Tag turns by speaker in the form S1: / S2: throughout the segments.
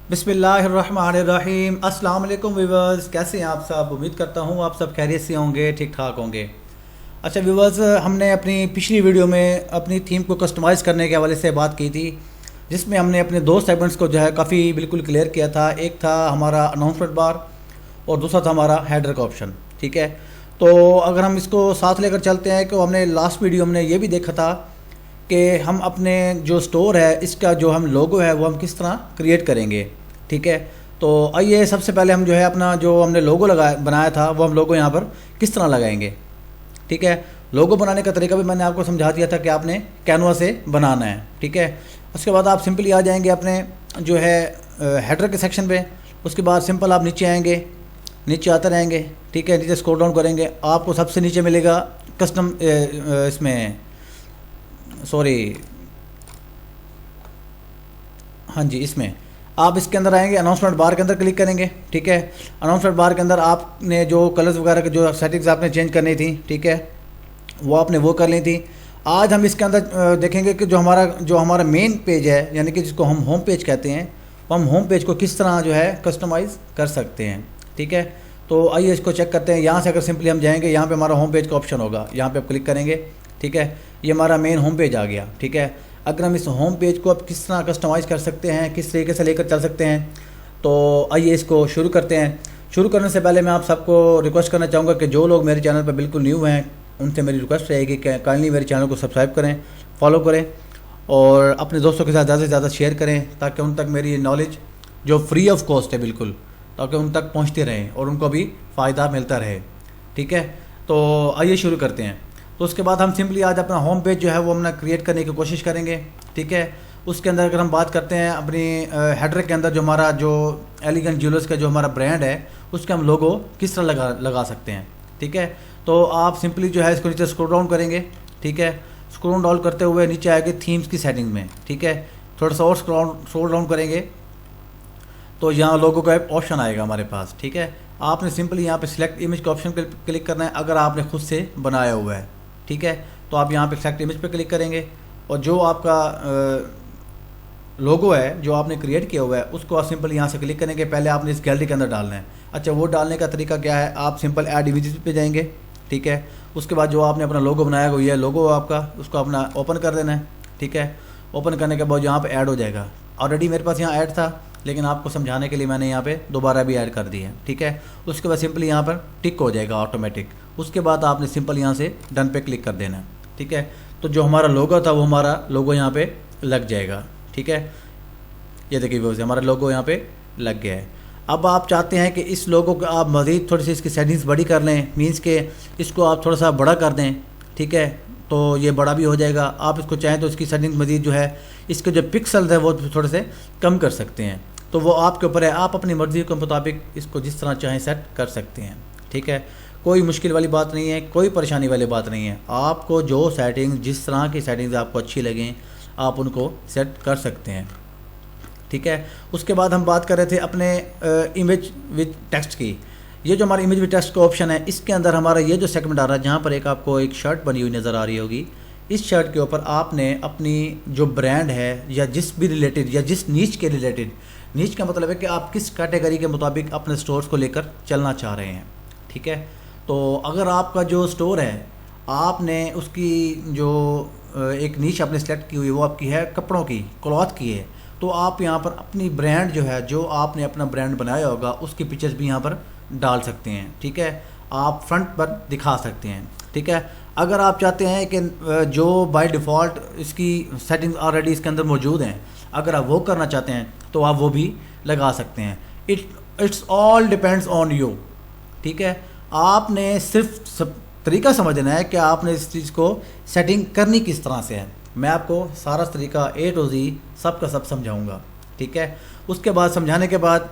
S1: बिस्मिल्लाहिर्रहमानिर्रहीम। अस्सलाम वालेकुम व्यूवर्स, कैसे हैं आप सब। उम्मीद करता हूँ आप सब खैरियत से होंगे, ठीक ठाक होंगे। अच्छा व्यूवर्स, हमने अपनी पिछली वीडियो में अपनी थीम को कस्टमाइज़ करने के हवाले से बात की थी, जिसमें हमने अपने दो सेगमेंट्स को जो है काफ़ी बिल्कुल क्लियर किया था। एक था हमारा अनाउंसमेंट बार और दूसरा था हमारा हेडर का ऑप्शन। ठीक है, तो अगर हम इसको साथ लेकर चलते हैं तो हमने लास्ट वीडियो हमने ये भी देखा था कि हम अपने जो स्टोर है इसका जो हम लोगो है वो हम किस तरह क्रिएट करेंगे। ठीक है, तो आइए सबसे पहले हम जो है अपना जो हमने लोगो बनाया था वो हम लोगो यहाँ पर किस तरह लगाएंगे। ठीक है, लोगो बनाने का तरीका भी मैंने आपको समझा दिया था कि आपने कैनवा से बनाना है। ठीक है, उसके बाद आप सिंपली आ जाएंगे अपने जो है हेडर के सेक्शन पे। उसके बाद सिंपल आप नीचे आएंगे, नीचे आते रहेंगे। ठीक है, नीचे स्क्रॉल डाउन करेंगे, आपको सबसे नीचे मिलेगा कस्टम इसमें सॉरी हाँ जी, इसमें आप इसके अंदर आएंगे, अनाउंसमेंट बार के अंदर क्लिक करेंगे। ठीक है, अनाउंसमेंट बार के अंदर आपने जो कलर्स वगैरह के जो सेटिंग्स आपने चेंज करनी थी, ठीक है, वो आपने वो कर ली थी। आज हम इसके अंदर देखेंगे कि जो हमारा मेन पेज है, यानी कि जिसको हम होम पेज कहते हैं, वो हम होम पेज को किस तरह जो है कस्टमाइज़ कर सकते हैं। ठीक है, तो आइए इसको चेक करते हैं। यहाँ से अगर सिंपली हम जाएंगे, यहाँ पे हमारा होम पेज का ऑप्शन होगा, यहाँ पे आप क्लिक करेंगे। ठीक है, ये हमारा मेन होम पेज आ गया। ठीक है, अगर हम इस होम पेज को अब किस तरह कस्टमाइज़ कर सकते हैं, किस तरीके से लेकर चल सकते हैं, तो आइए इसको शुरू करते हैं। शुरू करने से पहले मैं आप सबको रिक्वेस्ट करना चाहूँगा कि जो लोग मेरे चैनल पर बिल्कुल न्यू हैं, उनसे मेरी रिक्वेस्ट रहेगी कि काइंडली मेरे चैनल को सब्सक्राइब करें, फॉलो करें और अपने दोस्तों के साथ ज़्यादा से ज़्यादा शेयर करें, ताकि उन तक मेरी नॉलेज जो फ्री ऑफ कॉस्ट है बिल्कुल, ताकि उन तक पहुँचती रहे और उनको भी फ़ायदा मिलता रहे। ठीक है, तो आइए शुरू करते हैं। तो उसके बाद हम सिंपली आज अपना होम पेज जो है वो अपना क्रिएट करने की कोशिश करेंगे। ठीक है, उसके अंदर अगर हम बात करते हैं अपनी हेडर के अंदर, जो हमारा जो एलिगेंट ज्वेलर्स का जो हमारा ब्रांड है, उसके हम लोगो किस तरह लगा सकते हैं। ठीक है, तो आप सिंपली जो है इसको नीचे स्क्रॉल डाउन करेंगे। ठीक है, स्क्रॉल डाउन करते हुए नीचे आएंगे थीम्स की सेटिंग में। ठीक है, थोड़ा सा और स्क्रॉल डाउन करेंगे तो यहाँ लोगों का एक ऑप्शन आएगा हमारे पास। ठीक है, आपने सिंपली यहाँ पे सिलेक्ट इमेज के ऑप्शन पर क्लिक करना है, अगर आपने खुद से बनाया हुआ है। ठीक है, तो आप यहाँ पे सिलेक्ट इमेज पे क्लिक करेंगे और जो आपका लोगो है जो आपने क्रिएट किया हुआ है उसको आप सिंपल यहाँ से क्लिक करेंगे। पहले आपने इस गैलरी के अंदर डालना है। अच्छा, वो डालने का तरीका क्या है, आप सिंपल ऐड इमेजेस पे जाएंगे। ठीक है, उसके बाद जो आपने अपना लोगो बनाया हुआ है, लोगो आपका, उसको अपना ओपन कर देना है। ठीक है, ओपन करने के बाद यहाँ पर ऐड हो जाएगा। ऑलरेडी मेरे पास यहाँ ऐड था, लेकिन आपको समझाने के लिए मैंने यहाँ पे दोबारा भी ऐड कर दी है। ठीक है, उसके बाद सिंपली यहाँ पर टिक हो जाएगा ऑटोमेटिक। उसके बाद आपने सिंपल यहाँ से डन पे क्लिक कर देना है। ठीक है, तो जो हमारा लोगो था वो हमारा लोगो यहाँ पे लग जाएगा। ठीक है, ये देखिए व्यूअर्स, हमारा लोगो यहाँ पे लग गया है। अब आप चाहते हैं कि इस लोगो को आप मज़ीद थोड़ी सी इसकी सेटिंग्स बड़ी कर लें, मीन्स के इसको आप थोड़ा सा बड़ा कर दें। ठीक है, तो ये बड़ा भी हो जाएगा। आप इसको चाहें तो इसकी सेटिंग मज़ीद जो है, इसके जो पिक्सल्स है वो थोड़े से कम कर सकते हैं, तो वो आपके ऊपर है। आप अपनी मर्ज़ी के मुताबिक इसको जिस तरह चाहें सेट कर सकते हैं। ठीक है, कोई मुश्किल वाली बात नहीं है, कोई परेशानी वाली बात नहीं है। आपको जो सेटिंग, जिस तरह की सेटिंग्स आपको अच्छी लगें, आप उनको सेट कर सकते हैं। ठीक है, उसके बाद हम बात कर रहे थे अपने इमेज विद टेक्स्ट की। ये जो हमारा इमेज विद टेक्स्ट का ऑप्शन है, इसके अंदर हमारा ये जो सेगमेंट आ रहा है, जहाँ पर एक आपको एक शर्ट बनी हुई नज़र आ रही होगी, इस शर्ट के ऊपर आपने अपनी जो ब्रांड है या जिस भी रिलेटेड या जिस नीच के रिलेटेड, नीच का मतलब है कि आप किस कैटेगरी के मुताबिक अपने स्टोर्स को लेकर चलना चाह रहे हैं। ठीक है, तो अगर आपका जो स्टोर है, आपने उसकी जो एक नीच आपने सेलेक्ट की हुई वो आपकी है कपड़ों की, क्लॉथ की है, तो आप यहाँ पर अपनी ब्रांड जो है, जो आपने अपना ब्रांड बनाया होगा, उसकी पिक्चर्स भी यहाँ पर डाल सकते हैं। ठीक है, आप फ्रंट पर दिखा सकते हैं। ठीक है, अगर आप चाहते हैं कि जो बाय डिफ़ॉल्ट इसकी सेटिंग्स ऑलरेडी इसके अंदर मौजूद हैं, अगर आप वो करना चाहते हैं तो आप वो भी लगा सकते हैं। It's all depends on you. ठीक है, आपने सिर्फ तरीका समझना है कि आपने इस चीज़ को सेटिंग करनी किस तरह से है। मैं आपको सारा तरीका A to Z सब का सब समझाऊंगा। ठीक है, उसके बाद समझाने के बाद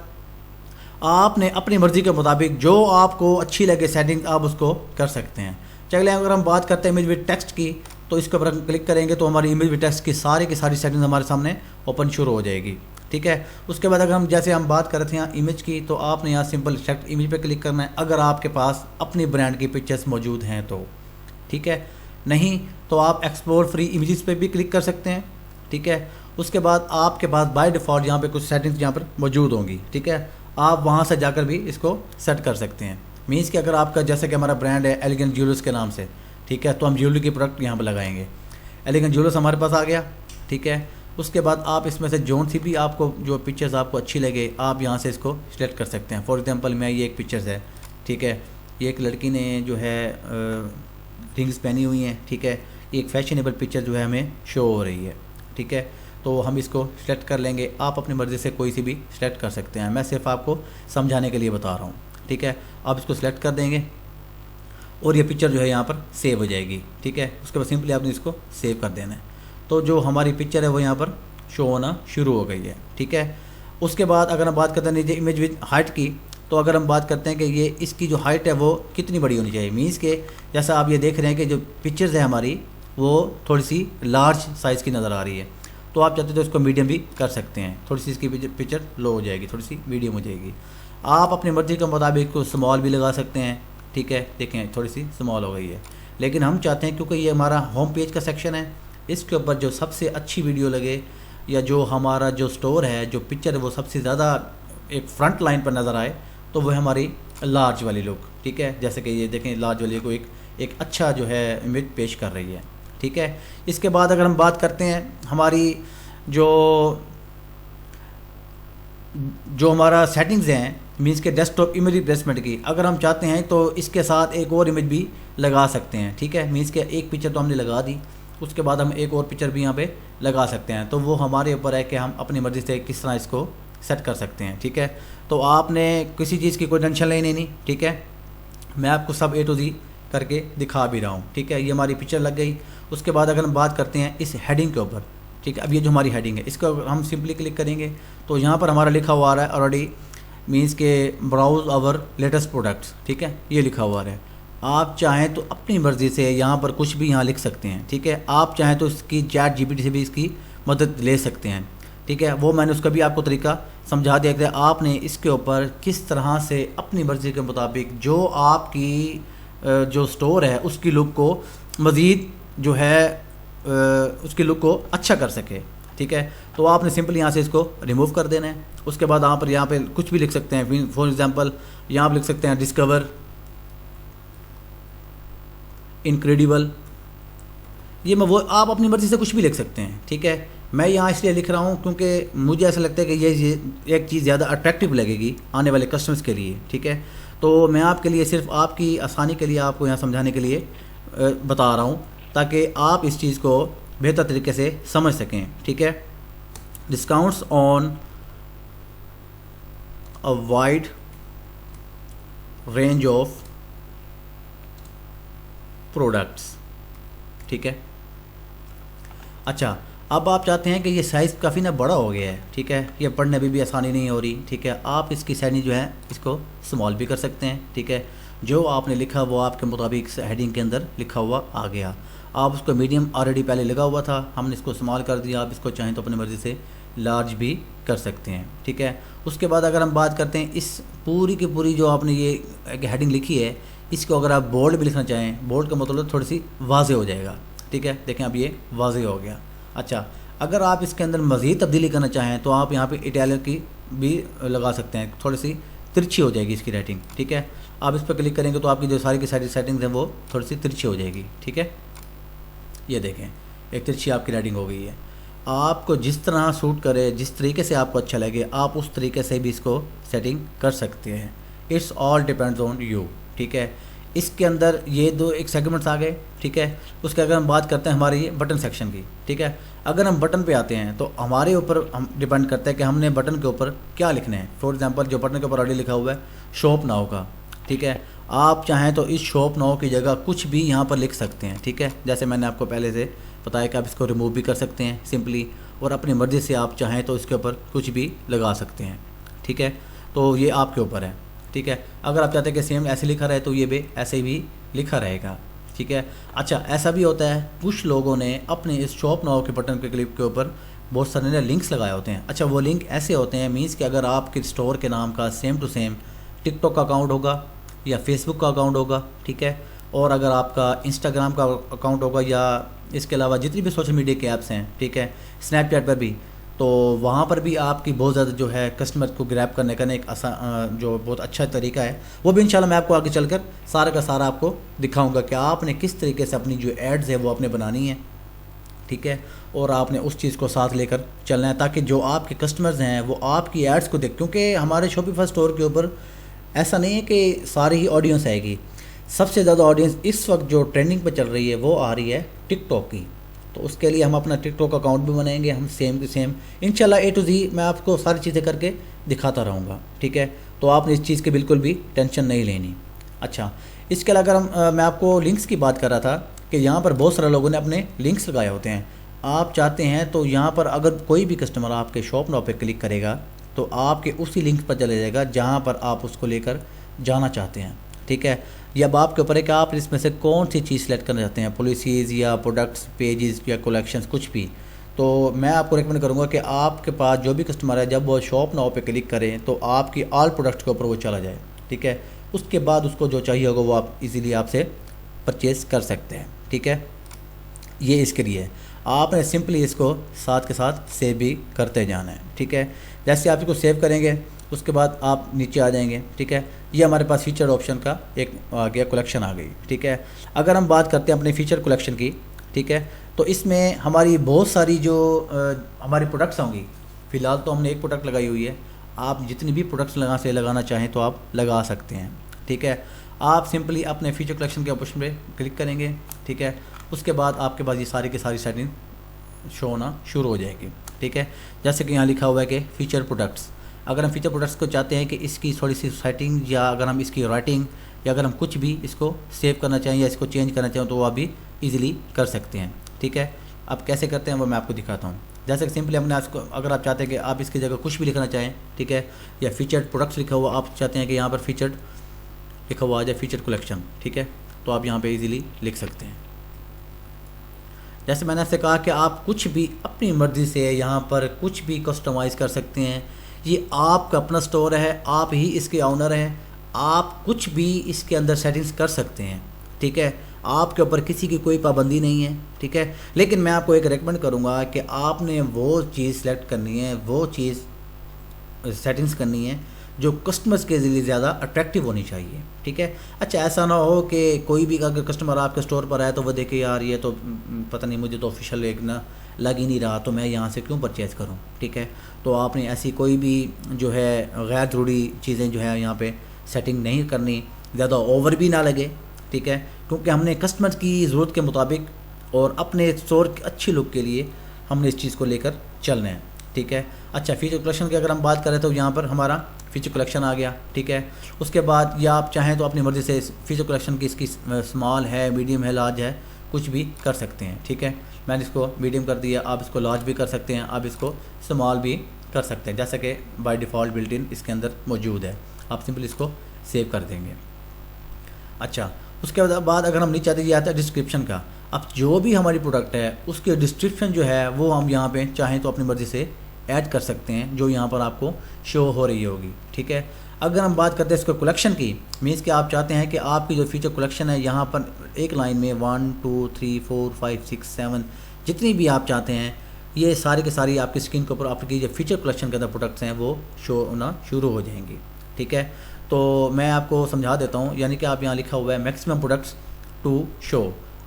S1: आपने अपनी मर्ज़ी के मुताबिक जो आपको अच्छी लगे सेटिंग, आप उसको कर सकते हैं। चलिए, अगर हम बात करते हैं इमेज विद टेक्स्ट की, तो इसके ऊपर क्लिक करेंगे तो हमारी इमेज विद टेक्स्ट की सारी सेटिंग्स हमारे सामने ओपन शुरू हो जाएगी। ठीक है, उसके बाद अगर हम जैसे हम बात कर रहे थे यहाँ इमेज की, तो आपने यहाँ सिंपल सेलेक्ट इमेज पे क्लिक करना है, अगर आपके पास अपनी ब्रांड की पिक्चर्स मौजूद हैं तो। ठीक है, नहीं तो आप एक्सप्लोर फ्री इमेजेस पे भी क्लिक कर सकते हैं। ठीक है, उसके बाद आपके पास बाय डिफ़ॉल्ट यहाँ पे कुछ सेटिंग्स यहाँ पर मौजूद होंगी, ठीक है। आप वहाँ से जाकर भी इसको सेट कर सकते हैं। मीन्स कि अगर आपका जैसे कि हमारा ब्रांड है एलिगेंट ज्वेलर्स के नाम से, ठीक है, तो हम ज्वेलरी के प्रोडक्ट यहाँ पर लगाएंगे। एलिगेंट ज्वेलर्स हमारे पास आ गया, ठीक है। उसके बाद आप इसमें से जोन सी भी आपको जो पिक्चर्स आपको अच्छी लगे आप यहाँ से इसको सिलेक्ट कर सकते हैं। फॉर एग्जांपल मैं ये एक पिक्चर्स है, ठीक है, ये एक लड़की ने जो है रिंग्स पहनी हुई हैं, ठीक है, एक फैशनेबल पिक्चर जो है हमें शो हो रही है, ठीक है। तो हम इसको सिलेक्ट कर लेंगे। आप अपनी मर्ज़ी से कोई सी भी सिलेक्ट कर सकते हैं, मैं सिर्फ आपको समझाने के लिए बता रहा हूँ, ठीक है। आप इसको सिलेक्ट कर देंगे और ये पिक्चर जो है यहाँ पर सेव हो जाएगी, ठीक है। उसके बाद सिंपली आपने इसको सेव कर देना है, तो जो हमारी पिक्चर है वो यहाँ पर शो होना शुरू हो गई है, ठीक है। उसके बाद अगर हम बात करते हैं नीचे इमेज विद हाइट की, तो अगर हम बात करते हैं कि ये इसकी जो हाइट है वो कितनी बड़ी होनी चाहिए, मीन्स के जैसा आप ये देख रहे हैं कि जो पिक्चर्स है हमारी वो थोड़ी सी लार्ज साइज़ की नज़र आ रही है, तो आप चाहते तो इसको मीडियम भी कर सकते हैं। थोड़ी सी इसकी पिक्चर लो हो जाएगी, थोड़ी सी मीडियम हो जाएगी। आप अपनी मर्ज़ी के मुताबिक इसको स्मॉल भी लगा सकते हैं, ठीक है। देखें थोड़ी सी स्मॉल हो गई है, लेकिन हम चाहते हैं क्योंकि ये हमारा होम पेज का सेक्शन है, इसके ऊपर जो सबसे अच्छी वीडियो लगे या जो हमारा जो स्टोर है जो पिक्चर है वो सबसे ज़्यादा एक फ्रंट लाइन पर नज़र आए, तो वह हमारी लार्ज वाली लुक, ठीक है। जैसे कि ये देखें लार्ज वाली को एक अच्छा जो है इमेज पेश कर रही है, ठीक है। इसके बाद अगर हम बात करते हैं हमारी जो हमारा सेटिंग्स हैं, मीन्स के डेस्कटॉप इमेज रिप्लेसमेंट की, अगर हम चाहते हैं तो इसके साथ एक और इमेज भी लगा सकते हैं, ठीक है। मीन्स के एक पिक्चर तो हमने लगा दी, उसके बाद हम एक और पिक्चर भी यहाँ पे लगा सकते हैं, तो वो हमारे ऊपर है कि हम अपनी मर्ज़ी से किस तरह इसको सेट कर सकते हैं, ठीक है। तो आपने किसी चीज़ की कोई टेंशन लेनी नहीं, ठीक है। मैं आपको सब A to Z करके दिखा भी रहा हूँ, ठीक है। ये हमारी पिक्चर लग गई। उसके बाद अगर हम बात करते हैं इस हेडिंग के ऊपर, ठीक है, अब ये जो हमारी हेडिंग है इसको हम सिंपली क्लिक करेंगे तो यहाँ पर हमारा लिखा हुआ आ रहा है ऑलरेडी, मीन्स के ब्राउज आवर लेटेस्ट प्रोडक्ट्स, ठीक है, ये लिखा हुआ है। आप चाहें तो अपनी मर्ज़ी से यहाँ पर कुछ भी यहाँ लिख सकते हैं, ठीक है। आप चाहें तो इसकी ChatGPT से भी इसकी मदद ले सकते हैं, ठीक है। वो मैंने उसका भी आपको तरीका समझा दिया कि आपने इसके ऊपर किस तरह से अपनी मर्ज़ी के मुताबिक जो आपकी जो स्टोर है उसकी लुक को मज़ीद जो है उसकी लुक को अच्छा कर सके, ठीक है। तो आपने सिंपली यहाँ से इसको रिमूव कर देना है। उसके बाद आप यहाँ पे कुछ भी लिख सकते हैं। फॉर एग्जांपल यहाँ आप लिख सकते हैं डिस्कवर इनक्रेडिबल, ये मैं वो आप अपनी मर्ज़ी से कुछ भी लिख सकते हैं, ठीक है। मैं यहाँ इसलिए लिख रहा हूँ क्योंकि मुझे ऐसा लगता है कि ये एक चीज़ ज़्यादा अट्रैक्टिव लगेगी आने वाले कस्टमर्स के लिए, ठीक है। तो मैं आपके लिए सिर्फ आपकी आसानी के लिए आपको यहाँ समझाने के लिए बता रहा हूँ ताकि आप इस चीज़ को बेहतर तरीके से समझ सकें, ठीक है। Discounts on a wide range of products, ठीक है। अच्छा, अब आप चाहते हैं कि ये साइज़ काफ़ी ना बड़ा हो गया है, ठीक है, ये पढ़ने में भी आसानी नहीं हो रही, ठीक है। आप इसकी साइज जो है इसको स्मॉल भी कर सकते हैं, ठीक है। जो आपने लिखा वो आपके मुताबिक हेडिंग के अंदर लिखा हुआ आ गया। आप उसको मीडियम ऑलरेडी पहले लगा हुआ था, हमने इसको स्मॉल कर दिया। आप इसको चाहें तो अपनी मर्ज़ी से लार्ज भी कर सकते हैं, ठीक है। उसके बाद अगर हम बात करते हैं इस पूरी की पूरी जो आपने ये हेडिंग लिखी है इसको अगर आप बोल्ड भी लिखना चाहें, बोल्ड का मतलब थोड़ी सी वाज़े हो जाएगा, ठीक है। देखें अब ये वाज़े हो गया। अच्छा, अगर आप इसके अंदर मज़ीद तब्दीली करना चाहें तो आप यहाँ पे इटालियन की भी लगा सकते हैं, थोड़ी सी तिरछी हो जाएगी इसकी राइटिंग, ठीक है। आप इस पर क्लिक करेंगे तो आपकी जो सारी की सारी सेटिंग्स हैं वो थोड़ी सी तिरछी हो जाएगी, ठीक है। ये देखें एक तिरछी आपकी राइटिंग हो गई है। आपको जिस तरह सूट करे, जिस तरीके से आपको अच्छा लगे, आप उस तरीके से भी इसको सेटिंग कर सकते हैं। It's all depends on you, ठीक है। इसके अंदर ये दो एक सेगमेंट्स आ गए, ठीक है। उसके अगर हम बात करते हैं हमारी बटन सेक्शन की, ठीक है। अगर हम बटन पे आते हैं तो हमारे ऊपर हम डिपेंड करते हैं कि हमने बटन के ऊपर क्या लिखना है। फॉर एग्जांपल जो बटन के ऊपर ऑलरेडी लिखा हुआ है शॉप नाउ का, ठीक है। आप चाहें तो इस शॉप नाउ की जगह कुछ भी यहाँ पर लिख सकते हैं, ठीक है। जैसे मैंने आपको पहले से बताया कि आप इसको रिमूव भी कर सकते हैं सिंपली, और अपनी मर्ज़ी से आप चाहें तो इसके ऊपर कुछ भी लगा सकते हैं, ठीक है। तो ये आपके ऊपर है, ठीक है। अगर आप चाहते हैं कि सेम ऐसे लिखा रहे तो ये भी ऐसे भी लिखा रहेगा, ठीक है। अच्छा, ऐसा भी होता है कुछ लोगों ने अपने इस शॉप नाउ के बटन के क्लिप के ऊपर बहुत सारे लिंक्स लगाए होते हैं। अच्छा, वो लिंक ऐसे होते हैं मीन्स कि अगर आपके स्टोर के नाम का सेम टू सेम टिकटॉक का अकाउंट होगा या फेसबुक का अकाउंट होगा, ठीक है, और अगर आपका इंस्टाग्राम का अकाउंट होगा या इसके अलावा जितनी भी सोशल मीडिया के ऐप्स हैं, ठीक है, स्नैपचैट पर भी, तो वहाँ पर भी आपकी बहुत ज़्यादा जो है कस्टमर को ग्रैब करने का एक आसान जो बहुत अच्छा तरीका है, वो भी इंशाल्लाह मैं आपको आगे चलकर सारा का सारा आपको दिखाऊंगा कि आपने किस तरीके से अपनी जो एड्स है वो आपने बनानी है, ठीक है, और आपने उस चीज़ को साथ लेकर चलना है ताकि जो आपके कस्टमर्स हैं वो आपकी एड्स को देख, क्योंकि हमारे शॉपिफाई स्टोर के ऊपर ऐसा नहीं है कि सारी ही ऑडियंस आएगी। सबसे ज़्यादा ऑडियंस इस वक्त जो ट्रेंडिंग पर चल रही है वो आ रही है टिकटॉक की, तो उसके लिए हम अपना टिकटॉक अकाउंट भी बनाएंगे, हम सेम टू सेम इंशाल्लाह A to Z मैं आपको सारी चीज़ें करके दिखाता रहूँगा, ठीक है, तो आपने इस चीज़ की बिल्कुल भी टेंशन नहीं लेनी। अच्छा, इसके अलावा अगर मैं आपको लिंक्स की बात कर रहा था कि यहाँ पर बहुत सारे लोगों ने अपने लिंक्स लगाए होते हैं। आप चाहते हैं तो यहाँ पर अगर कोई भी कस्टमर आपके शॉप नाउ पे क्लिक करेगा तो आपके उसी लिंक पर चले जाएगा जहाँ पर आप उसको लेकर जाना चाहते हैं, ठीक है। या अब आपके ऊपर है कि आप इसमें से कौन सी चीज़ सेलेक्ट करना चाहते हैं, पॉलिसीज़ या प्रोडक्ट्स, पेजेस या कलेक्शंस, कुछ भी। तो मैं आपको रिकमेंड करूँगा कि आपके पास जो भी कस्टमर है जब वो शॉप नाउ पे क्लिक करें तो आपकी ऑल प्रोडक्ट्स के ऊपर वो चला जाए, ठीक है। उसके बाद उसको जो चाहिए होगा वो आप इजीली आपसे परचेज़ कर सकते हैं, ठीक है। ये इसके लिए आपने सिंपली इसको साथ के साथ सेव भी करते जाना है, ठीक है। जैसे आप इसको सेव करेंगे उसके बाद आप नीचे आ जाएंगे, ठीक है। ये हमारे पास फीचर ऑप्शन का एक आ गया, कलेक्शन आ गई, ठीक है। अगर हम बात करते हैं अपने फीचर कलेक्शन की, ठीक है, तो इसमें हमारी बहुत सारी जो हमारी प्रोडक्ट्स होंगी। फ़िलहाल तो हमने एक प्रोडक्ट लगाई हुई है, आप जितनी भी प्रोडक्ट्स लगाना चाहें तो आप लगा सकते हैं, ठीक है। आप सिंपली अपने फीचर कलेक्शन के ऑप्शन पे क्लिक करेंगे, ठीक है। उसके बाद आपके पास ये सारी की सारी सेटिंग शो होना शुरू हो जाएगी, ठीक है। जैसे कि यहाँ लिखा हुआ है कि फीचर प्रोडक्ट्स, अगर हम फीचर प्रोडक्ट्स को चाहते हैं कि इसकी थोड़ी सी सेटिंग या अगर हम इसकी राइटिंग या अगर हम कुछ भी इसको सेव करना चाहें या इसको चेंज करना चाहें तो वो आप भी ईजिली कर सकते हैं, ठीक है। अब कैसे करते हैं वो मैं आपको दिखाता हूँ। जैसे कि सिंपली हमने इसको, अगर आप चाहते हैं कि आप इसकी जगह कुछ भी लिखना चाहें, ठीक है, या फीचर्ड प्रोडक्ट्स लिखा हुआ आप चाहते हैं कि यहाँ पर फीचर्ड लिखा हुआ आ जाए, फीचर कलेक्शन, ठीक है, तो आप यहाँ पे इजीली लिख सकते हैं। जैसे मैंने आपसे कहा कि आप कुछ भी अपनी मर्ज़ी से यहाँ पर कुछ भी कस्टमाइज़ कर सकते हैं। ये आपका अपना स्टोर है, आप ही इसके ऑनर हैं, आप कुछ भी इसके अंदर सेटिंग्स कर सकते हैं, ठीक है। आपके ऊपर किसी की कोई पाबंदी नहीं है, ठीक है। लेकिन मैं आपको एक रेकमेंड करूँगा कि आपने वो चीज़ सेलेक्ट करनी है, वो चीज़ सेटिंग्स करनी है जो कस्टमर्स के लिए ज़्यादा अट्रैक्टिव होनी चाहिए, ठीक है। अच्छा, ऐसा ना हो कि कोई भी अगर कस्टमर आपके स्टोर पर आए तो वो देखे यार ये तो पता नहीं, मुझे तो ऑफिशियल एक ना लग ही नहीं रहा, तो मैं यहाँ से क्यों परचेज़ करूँ, ठीक है। तो आपने ऐसी कोई भी जो है गैर ज़रूरी चीज़ें जो है यहाँ पे सेटिंग नहीं करनी, ज़्यादा ओवर भी ना लगे, ठीक है, क्योंकि हमने कस्टमर की ज़रूरत के मुताबिक और अपने स्टोर की अच्छी लुक के लिए हमने इस चीज़ को लेकर चलना है, ठीक है। अच्छा, फीचर कलेक्शन की अगर हम बात करें तो यहाँ पर हमारा फीचर कलेक्शन आ गया, ठीक है। उसके बाद या आप चाहें तो अपनी मर्ज़ी से फीचर कलेक्शन की इसकी स्मॉल है, मीडियम है, लार्ज है, कुछ भी कर सकते हैं, ठीक है। मैंने इसको मीडियम कर दिया, आप इसको लार्ज भी कर सकते हैं, आप इसको स्मॉल भी कर सकते हैं, जैसे कि बाय डिफ़ॉल्ट बिल्ट इन इसके अंदर मौजूद है। आप सिंपली इसको सेव कर देंगे। अच्छा, उसके बाद अगर हम नीचे आते आता है डिस्क्रिप्शन का। अब जो भी हमारी प्रोडक्ट है उसके डिस्क्रिप्शन जो है वो हम यहाँ पे चाहें तो अपनी मर्ज़ी से ऐड कर सकते हैं, जो यहाँ पर आपको शो हो रही होगी, ठीक है। अगर हम बात करते हैं इसको कलेक्शन की, मीन्स कि आप चाहते हैं कि आपकी जो फीचर कलेक्शन है यहाँ पर एक लाइन में 1 2 3 4 5 6 7 जितनी भी आप चाहते हैं ये सारी के सारी आपकी स्क्रीन के ऊपर आपकी जो फीचर कलेक्शन के अंदर प्रोडक्ट्स हैं वो शो होना शुरू हो जाएंगी, ठीक है। तो मैं आपको समझा देता हूँ, यानी कि आप यहाँ लिखा हुआ है मैक्सिमम प्रोडक्ट्स टू शो।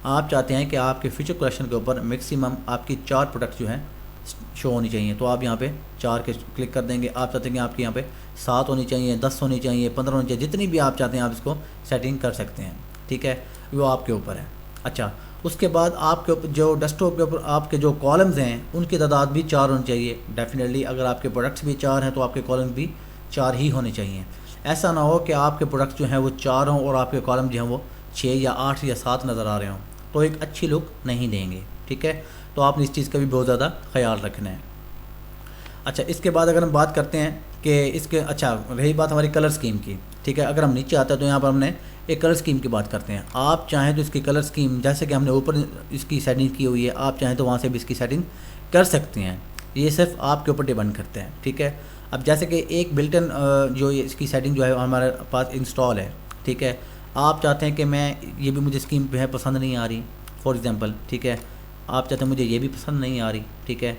S1: आप चाहते हैं कि आपके फीचर कलेक्शन के ऊपर मैक्सिमम आपकी 4 प्रोडक्ट्स जो हैं शो होनी चाहिए, तो आप यहाँ पे 4 के क्लिक कर देंगे। आप चाहते हैं कि आपके यहाँ पे 7 होनी चाहिए, 10 होनी चाहिए, 15 होनी चाहिए, जितनी भी आप चाहते हैं आप इसको सेटिंग कर सकते हैं, ठीक है, वो आपके ऊपर है। अच्छा, उसके बाद आपके ऊपर जो डेस्कटॉप के ऊपर आपके जो कॉलम्स हैं उनकी तादाद भी 4 होनी चाहिए। डेफिनेटली अगर आपके प्रोडक्ट्स भी 4 हैं तो आपके कॉलम भी 4 ही होने चाहिए। ऐसा ना हो कि आपके प्रोडक्ट्स जो हैं वो 4 हों और आपके कॉलम जो हैं वो 6 या 8 या 7 नज़र आ रहे हों, तो एक अच्छी लुक नहीं देंगे, ठीक है। तो आपने इस चीज़ का भी बहुत ज़्यादा ख्याल रखना है। अच्छा, इसके बाद अगर हम बात करते हैं कि इसके, अच्छा रही बात हमारी कलर स्कीम की, ठीक है। अगर हम नीचे आते हैं तो यहाँ पर हमने एक कलर स्कीम की बात करते हैं। आप चाहें तो इसकी कलर स्कीम, जैसे कि हमने ऊपर इसकी सेटिंग की हुई है, आप चाहें तो वहाँ से भी इसकी सेटिंग कर सकते हैं। ये सिर्फ आपके ऊपर डिपेंड करते हैं, ठीक है। अब जैसे कि एक बिल्टन जो इसकी सेटिंग जो है हमारे पास इंस्टॉल है, ठीक है। आप चाहते हैं कि मैं ये भी मुझे स्कीम जो है पसंद नहीं आ रही, फॉर एग्ज़ाम्पल, ठीक है, आप चाहते हैं मुझे ये भी पसंद नहीं आ रही, ठीक है,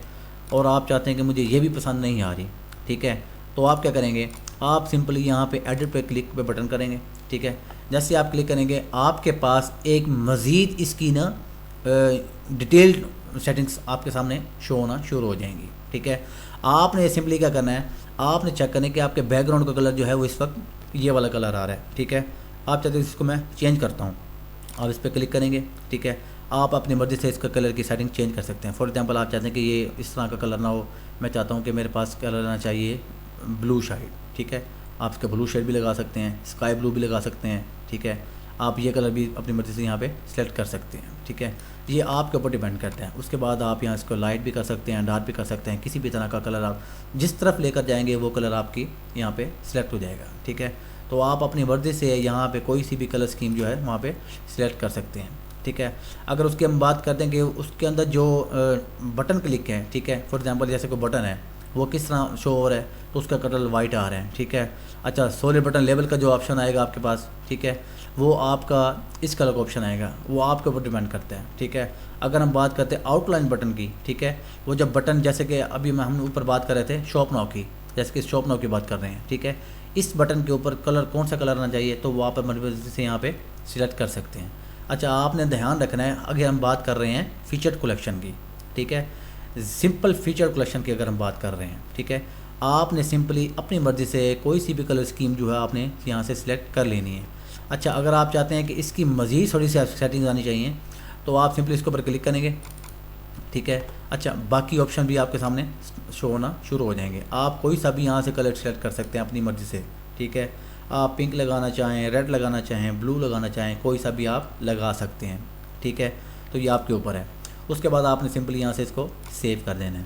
S1: और आप चाहते हैं कि मुझे ये भी पसंद नहीं आ रही, ठीक है, तो आप क्या करेंगे, आप सिंपली यहाँ पे एडिट पे क्लिक पे बटन करेंगे, ठीक है। जैसे आप क्लिक करेंगे आपके पास एक मज़ीद इसकी ना डिटेल्ड सेटिंग्स आपके सामने शो होना शुरू हो जाएंगी, ठीक है। आपने सिंपली क्या करना है, आपने चेक करना है कि आपके बैकग्राउंड का कलर जो है वो इस वक्त ये वाला कलर आ रहा है, ठीक है। आप चाहते हैं इसको मैं चेंज करता हूँ, आप इस पर क्लिक करेंगे, ठीक है। आप अपनी मर्ज़ी से इसका कलर की सेटिंग चेंज कर सकते हैं। फॉर एग्जांपल आप चाहते हैं कि ये इस तरह का कलर ना हो, मैं चाहता हूँ कि मेरे पास कलर आना चाहिए ब्लू शेड, ठीक है, आप इसका ब्लू शेड भी लगा सकते हैं, स्काई ब्लू भी लगा सकते हैं, ठीक है। आप ये कलर भी अपनी मर्ज़ी से यहाँ पे सेलेक्ट कर सकते हैं, ठीक है। ये आपके ऊपर डिपेंड करता है। उसके बाद आप यहाँ इसको लाइट भी कर सकते हैं, डार्क भी कर सकते हैं, किसी भी तरह का कलर आप जिस तरफ लेकर जाएंगे वो कलर आपकी यहाँ पे सिलेक्ट हो जाएगा, ठीक है। तो आप अपनी मर्ज़ी से यहाँ पे कोई सी भी कलर स्कीम जो है वहाँ पे सिलेक्ट कर सकते हैं, ठीक है। अगर उसकी हम बात करते हैं कि उसके अंदर जो बटन क्लिक है, ठीक है, फॉर एग्जांपल जैसे कोई बटन है वो किस तरह शो हो रहा है, तो उसका कलर वाइट आ रहा है, ठीक है। अच्छा, सॉलिड बटन लेवल का जो ऑप्शन आएगा आपके पास, ठीक है, वो आपका इस कलर का ऑप्शन आएगा, वो आपके ऊपर डिपेंड करता है, ठीक है। अगर हम बात करते हैं आउटलाइन बटन की, ठीक है, वो जब बटन जैसे कि अभी हम ऊपर बात कर रहे थे शॉप नाउ की, जैसे कि शॉप नाउ की बात कर रहे हैं, ठीक है, इस बटन के ऊपर कलर कौन सा कलर आना चाहिए तो वो आप मर्ज़ी से यहाँ पे सिलेक्ट कर सकते हैं। अच्छा, आपने ध्यान रखना है, अगर हम बात कर रहे हैं फीचर्ड कलेक्शन की, ठीक है, सिंपल फीचर कलेक्शन की अगर हम बात कर रहे हैं, ठीक है, आपने सिंपली अपनी मर्ज़ी से कोई सी भी कलर स्कीम जो है आपने यहाँ से सिलेक्ट कर लेनी है। अच्छा, अगर आप चाहते हैं कि इसकी मज़ीद थोड़ी सी सेटिंग्स आनी चाहिए तो आप सिंपली इसके ऊपर क्लिक करेंगे, ठीक है। अच्छा, बाकी ऑप्शन भी आपके सामने शो होना शुरू हो जाएंगे। आप कोई सा भी यहाँ से कलर सेलेक्ट कर सकते हैं अपनी मर्ज़ी से, ठीक है। आप पिंक लगाना चाहें, रेड लगाना चाहें, ब्लू लगाना चाहें, कोई सा भी आप लगा सकते हैं, ठीक है। तो ये आपके ऊपर है। उसके बाद आपने सिंपली यहाँ से इसको सेव कर देना है।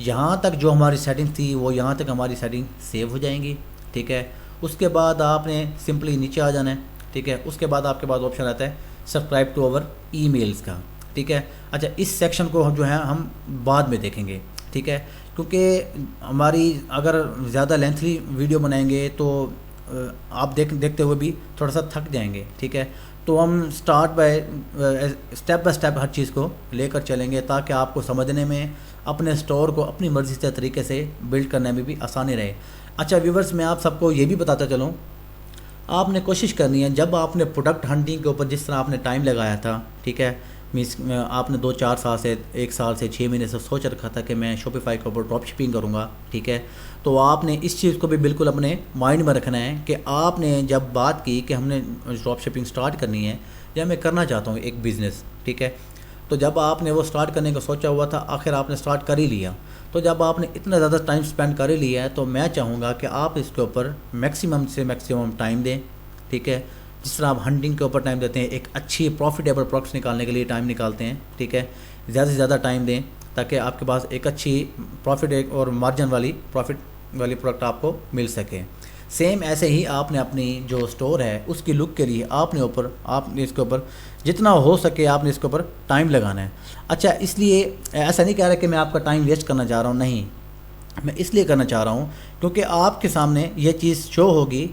S1: यहाँ तक जो हमारी सेटिंग थी वो यहाँ तक हमारी सेटिंग सेव हो जाएंगी, ठीक है। उसके बाद आपने सिंपली नीचे आ जाना है, ठीक है। उसके बाद आपके पास ऑप्शन आता है सब्सक्राइब टू अवर ईमेल्स का, ठीक है। अच्छा, इस सेक्शन को जो है हम बाद में देखेंगे, ठीक है, क्योंकि हमारी अगर ज़्यादा लेंथली वीडियो बनाएंगे तो आप देखते हुए भी थोड़ा सा थक जाएंगे, ठीक है। तो हम स्टेप बाय स्टेप हर चीज़ को लेकर चलेंगे ताकि आपको समझने में, अपने स्टोर को अपनी मर्ज़ी से तरीके से बिल्ड करने में भी आसानी रहे। अच्छा व्यूवर्स, मैं आप सबको ये भी बताता चलूँ, आपने कोशिश करनी है जब आपने प्रोडक्ट हंटिंग के ऊपर जिस तरह आपने टाइम लगाया था, ठीक है, मीन्स आपने 2-4 साल से 1 साल से 6 महीने से सोच रखा था कि मैं शॉपिफाई के ऊपर ड्रॉप शिपिंग करूँगा, ठीक है, तो आपने इस चीज़ को भी बिल्कुल अपने माइंड में रखना है कि आपने जब बात की कि हमने ड्रॉप शिपिंग स्टार्ट करनी है या मैं करना चाहता हूँ एक बिज़नेस, ठीक है, तो जब आपने वो स्टार्ट करने का सोचा हुआ था आखिर आपने स्टार्ट कर ही लिया। तो जब आपने इतना ज़्यादा टाइम स्पेंड कर ही लिया है तो मैं चाहूँगा कि आप इसके ऊपर मैक्सिमम से मैक्सिमम टाइम दें, ठीक है। जिस तरह आप हंटिंग के ऊपर टाइम देते हैं, एक अच्छी प्रॉफिटेबल प्रोडक्ट्स निकालने के लिए टाइम निकालते हैं, ठीक है, ज़्यादा से ज़्यादा टाइम दें ताकि आपके पास एक अच्छी प्रॉफिट और मार्जिन वाली प्रोडक्ट आपको मिल सके। सेम ऐसे ही आपने अपनी जो स्टोर है उसकी लुक के लिए आपने इसके ऊपर जितना हो सके आपने इसके ऊपर टाइम लगाना है। अच्छा, इसलिए ऐसा नहीं कह रहा कि मैं आपका टाइम वेस्ट करना चाह रहा हूँ, नहीं, मैं इसलिए करना चाह रहा हूँ क्योंकि आपके सामने ये चीज़ शो होगी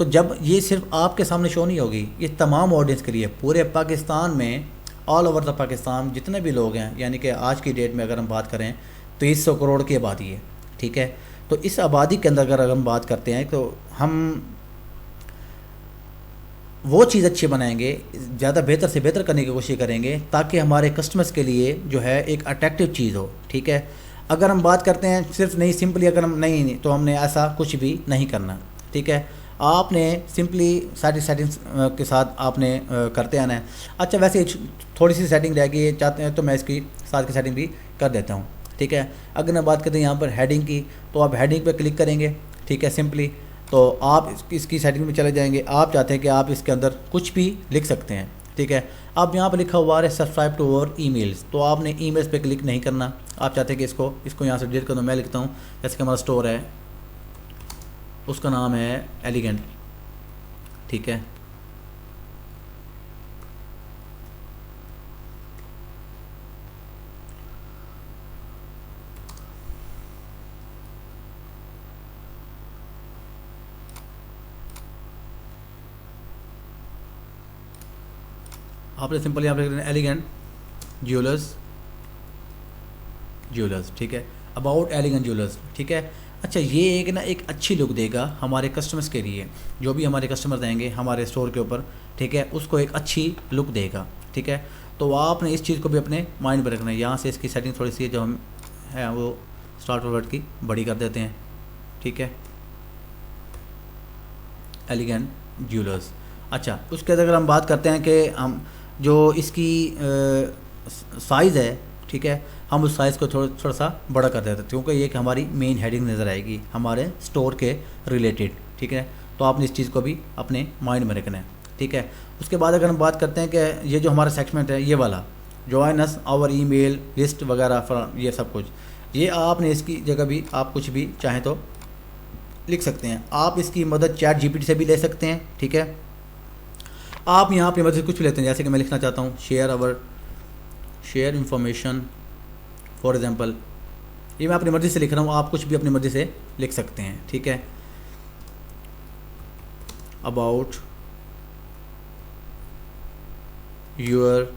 S1: जब ये सिर्फ आपके सामने शो नहीं होगी, ये तमाम ऑडियंस के लिए पूरे पाकिस्तान में, ऑल ओवर द पाकिस्तान जितने भी लोग हैं, यानी कि आज की डेट में अगर हम बात करें तो 300 करोड़ की आबादी है, ठीक है। तो इस आबादी के अंदर अगर हम बात करते हैं तो हम वो चीज़ अच्छी बनाएंगे, ज़्यादा बेहतर से बेहतर करने की कोशिश करेंगे ताकि हमारे कस्टमर्स के लिए जो है एक अट्रैक्टिव चीज़ हो, ठीक है। अगर हम बात करते हैं सिर्फ नहीं सिंपली अगर हम नहीं तो हमने ऐसा कुछ भी नहीं करना, ठीक है। आपने सिंपली सारी सेटिंग्स के साथ आपने करते आना है। अच्छा, वैसे थोड़ी सी सेटिंग रह गई चाहते हैं तो मैं इसकी साथ की सेटिंग भी कर देता हूँ, ठीक है। अगर मैं बात करते हैं यहाँ पर हेडिंग की तो आप हेडिंग पर क्लिक करेंगे, ठीक है, सिंपली तो आप इसकी सेटिंग में चले जाएंगे। आप चाहते हैं कि आप इसके अंदर कुछ भी लिख सकते हैं, ठीक है। अब यहाँ पर लिखा हुआ है सब्सक्राइब टू अवर ईमेल्स, तो आपने ईमेल्स पे क्लिक नहीं करना। आप चाहते हैं कि इसको यहाँ से डिलीट कर दो। मैं लिखता हूँ जैसे कि हमारा स्टोर है, उसका नाम है एलिगेंट, ठीक है। आपने सिंपल यहाँ पे एलिगेंट ज्वेलर्स, ठीक है, अबाउट एलिगेंट ज्वेलर्स, ठीक है। अच्छा, ये एक ना एक अच्छी लुक देगा हमारे कस्टमर्स के लिए, जो भी हमारे कस्टमर आएंगे हमारे स्टोर के ऊपर, ठीक है, उसको एक अच्छी लुक देगा, ठीक है। तो आपने इस चीज़ को भी अपने माइंड में रखना है। यहाँ से इसकी सेटिंग थोड़ी सी जो हम है वो स्टार्ट फॉरवर्ड की बड़ी कर देते हैं, ठीक है, एलिगेंट ज्वेलर्स। अच्छा, उसके बाद अगर हम बात करते हैं कि हम जो इसकी साइज़ है, ठीक है, हम उस साइज़ को थोड़ा सा बड़ा कर देते हैं, क्योंकि ये कि हमारी मेन हेडिंग नज़र आएगी हमारे स्टोर के रिलेटेड, ठीक है। तो आपने इस चीज़ को भी अपने माइंड में रखना है, ठीक है। उसके बाद अगर हम बात करते हैं कि ये जो हमारा सेगमेंट है, ये वाला join us our email list वगैरह, ये सब कुछ, ये आपने इसकी जगह भी आप कुछ भी चाहें तो लिख सकते हैं। आप इसकी मदद चैट जीपीटी से भी ले सकते हैं, ठीक है। आप यहाँ अपनी मदद से कुछ भी लेते हैं, जैसे कि मैं लिखना चाहता हूँ शेयर इंफॉर्मेशन फॉर एग्जांपल, ये मैं अपनी मर्ज़ी से लिख रहा हूँ, आप कुछ भी अपनी मर्ज़ी से लिख सकते हैं, ठीक है। About your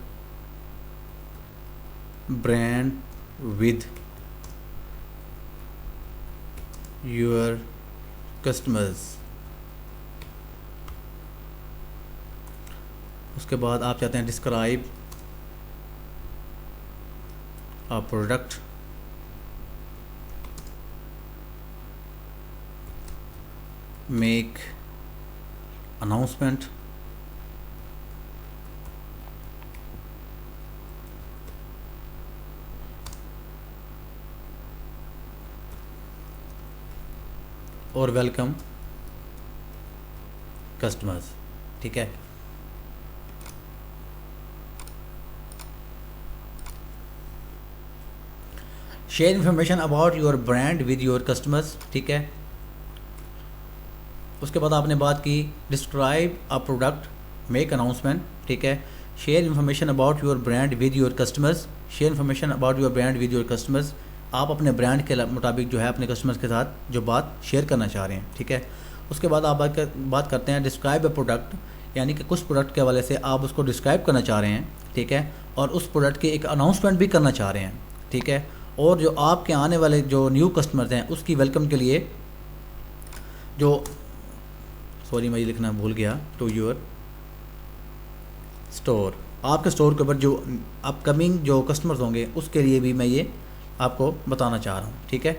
S1: brand with your customers. उसके बाद आप चाहते हैं describe a product, make announcement, और वेलकम कस्टमर्स, ठीक है। Share information about your brand with your customers, ठीक है। उसके बाद आपने बात की describe a product, make announcement, ठीक है। Share information about your brand with your customers, share information about your brand with your customers, आप अपने ब्रांड के मुताबिक जो है अपने कस्टमर्स के साथ जो बात शेयर करना चाह रहे हैं, ठीक है। उसके बाद आप बात करते हैं डिस्क्राइब अ प्रोडक्ट, यानी कि कुछ प्रोडक्ट के हवाले से आप उसको डिस्क्राइब करना चाह रहे हैं, ठीक है, और उस प्रोडक्ट की एक अनाउंसमेंट भी करना चाह रहे हैं, ठीक है। और जो आपके आने वाले जो न्यू कस्टमर्स हैं उसकी वेलकम के लिए जो मैं ये लिखना भूल गया, टू योर स्टोर, आपके स्टोर के ऊपर जो अपकमिंग जो कस्टमर्स होंगे उसके लिए भी मैं ये आपको बताना चाह रहा हूँ, ठीक है,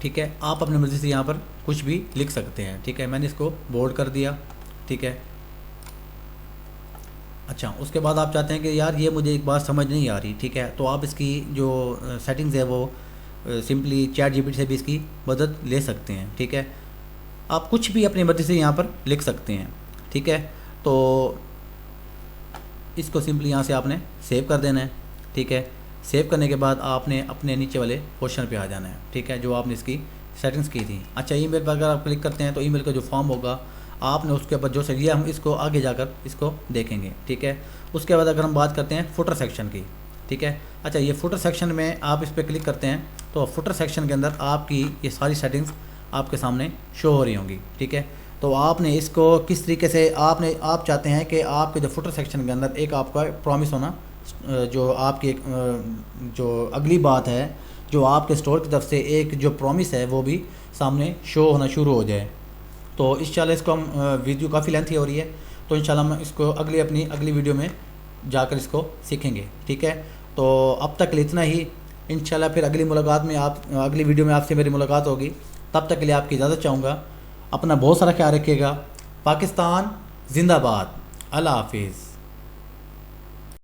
S1: ठीक है। आप अपनी मर्ज़ी से यहाँ पर कुछ भी लिख सकते हैं, ठीक है। मैंने इसको बोल्ड कर दिया, ठीक है। अच्छा, उसके बाद आप चाहते हैं कि यार ये मुझे एक बात समझ नहीं आ रही, ठीक है, तो आप इसकी जो सेटिंग्स है वो सिंपली चैट जीपीटी से भी इसकी मदद ले सकते हैं, ठीक है। आप कुछ भी अपनी मर्ज़ी से यहाँ पर लिख सकते हैं, ठीक है। तो इसको सिंपली यहाँ से आपने सेव कर देना है, ठीक है। सेव करने के बाद आपने अपने नीचे वाले पोर्शन पे आ जाना है, ठीक है, जो आपने इसकी सेटिंग्स की थी। अच्छा, ईमेल पर अगर आप क्लिक करते हैं तो ईमेल का जो फॉर्म होगा आपने उसके ऊपर जो सही हम इसको आगे जाकर इसको देखेंगे, ठीक है। उसके बाद अगर हम बात करते हैं फुटर सेक्शन की, ठीक है। अच्छा, ये फुटर सेक्शन में आप इस पर क्लिक करते हैं तो फुटर सेक्शन के अंदर आपकी ये सारी सेटिंग्स आपके सामने शो हो रही होंगी, ठीक है। तो आपने इसको किस तरीके से आप चाहते हैं कि आपके जो फुटर सेक्शन के अंदर एक आपका प्रॉमिस होना, जो आपकी एक जो अगली बात है जो आपके स्टोर की तरफ से एक जो प्रॉमिस है वो भी सामने शो होना शुरू हो जाए। तो इंशाल्लाह इसको हम वीडियो काफ़ी लेंथी हो रही है, तो इंशाल्लाह हम इसको अपनी अगली वीडियो में जाकर इसको सीखेंगे, ठीक है। तो अब तक इतना ही, इंशाल्लाह फिर अगली वीडियो में आपसे मेरी मुलाकात होगी। तब तक के लिए आपकी इजाज़त चाहूँगा। अपना बहुत सारा ख्याल रखिएगा। पाकिस्तान जिंदाबाद। अल्लाह हाफिज़।